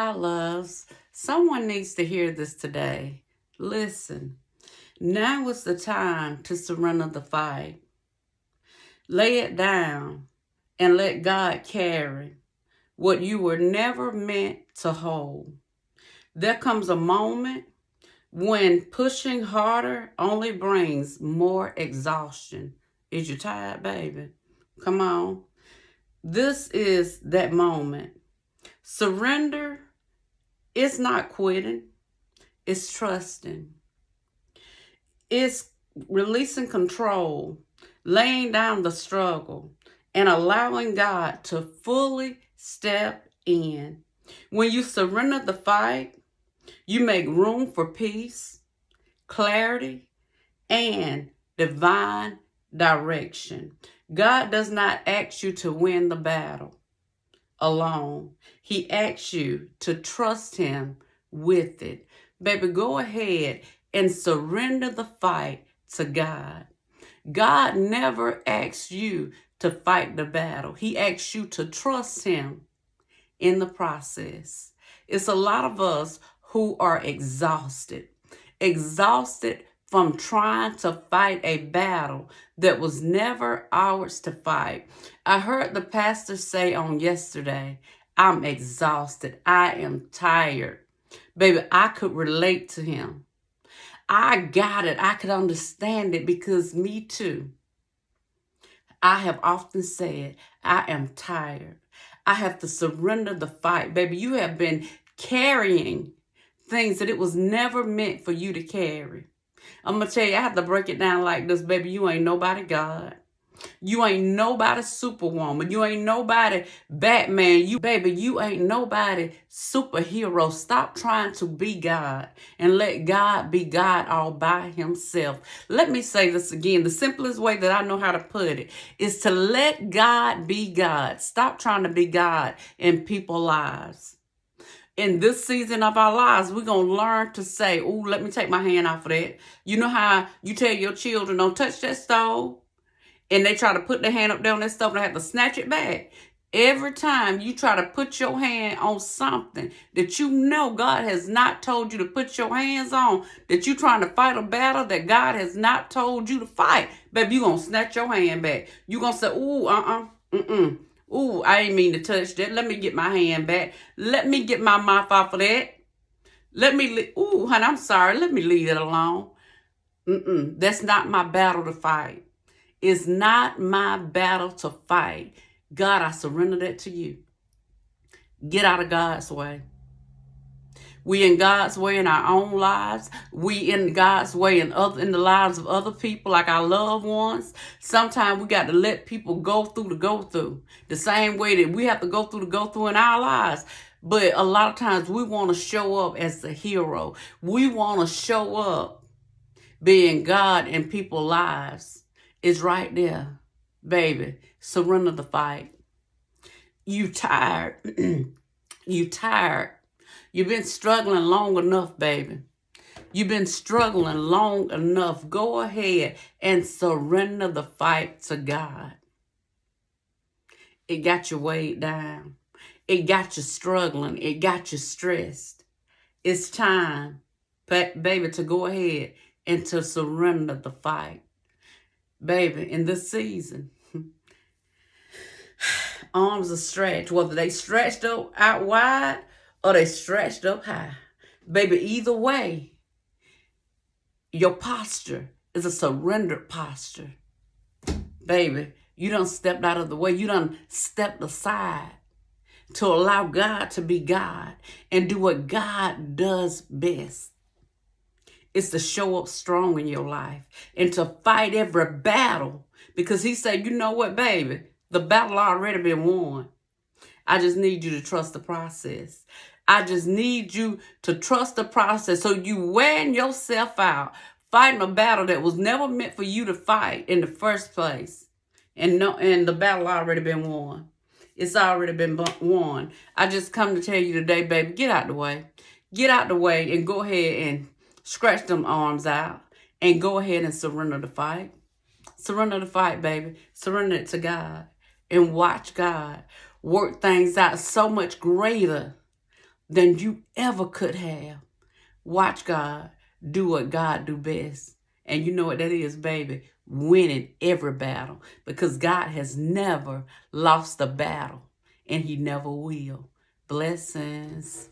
Hi, loves. Someone needs to hear this today. Listen, now is the time to surrender the fight. Lay it down and let God carry what you were never meant to hold. There comes a moment when pushing harder only brings more exhaustion. Is you tired, baby? Come on. This is that moment. Surrender is not quitting. It's trusting. It's releasing control, laying down the struggle, and allowing God to fully step in. When you surrender the fight, you make room for peace, clarity, and divine direction. God does not ask you to win the battle alone. He asks you to trust Him with it. Baby, go ahead and surrender the fight to God. God never asks you to fight the battle. He asks you to trust Him in the process. It's a lot of us who are exhausted from trying to fight a battle that was never ours to fight. I heard the pastor say on yesterday, I'm exhausted. I am tired. Baby, I could relate to him. I got it. I could understand it because me too. I have often said, I am tired. I have to surrender the fight. Baby, you have been carrying things that it was never meant for you to carry. I'm going to tell you, I have to break it down like this, baby. You ain't nobody God. You ain't nobody superwoman. You ain't nobody Batman. You ain't nobody superhero. Stop trying to be God and let God be God all by himself. Let me say this again. The simplest way that I know how to put it is to let God be God. Stop trying to be God in people's lives. In this season of our lives, we're going to learn to say, oh, let me take my hand off of that. You know how you tell your children, don't touch that stove? And they try to put their hand up there on that stove and they have to snatch it back. Every time you try to put your hand on something that you know God has not told you to put your hands on, that you're trying to fight a battle that God has not told you to fight, baby, you're going to snatch your hand back. You're going to say, ooh, ooh, I ain't mean to touch that. Let me get my hand back. Let me get my mouth off of that. Ooh, honey, I'm sorry. Let me leave it alone. That's not my battle to fight. It's not my battle to fight. God, I surrender that to you. Get out of God's way. We in God's way in our own lives. We in God's way in the lives of other people, like our loved ones. Sometimes we got to let people go through the go through. The same way that we have to go through the go through in our lives. But a lot of times we want to show up as the hero. We want to show up being God in people's lives. It's right there. Baby, surrender the fight. You tired. You tired. You've been struggling long enough, baby. You've been struggling long enough. Go ahead and surrender the fight to God. It got you weighed down. It got you struggling. It got you stressed. It's time, baby, to go ahead and to surrender the fight. Baby, in this season, arms are stretched, whether they stretched up out wide or they stretched up high. Baby, either way, your posture is a surrendered posture. Baby, you done stepped out of the way. You done stepped aside to allow God to be God and do what God does best. It's to show up strong in your life and to fight every battle. Because he said, you know what, baby? The battle already been won. I just need you to trust the process. I just need you to trust the process. So you wearing yourself out, fighting a battle that was never meant for you to fight in the first place. And the battle already been won. It's already been won. I just come to tell you today, baby, get out the way. Get out the way and go ahead and scratch them arms out and go ahead and surrender the fight. Surrender the fight, baby. Surrender it to God and watch God work things out so much greater than you ever could have. Watch God do what God do best. And you know what that is, baby? Winning every battle. Because God has never lost a battle. And he never will. Blessings.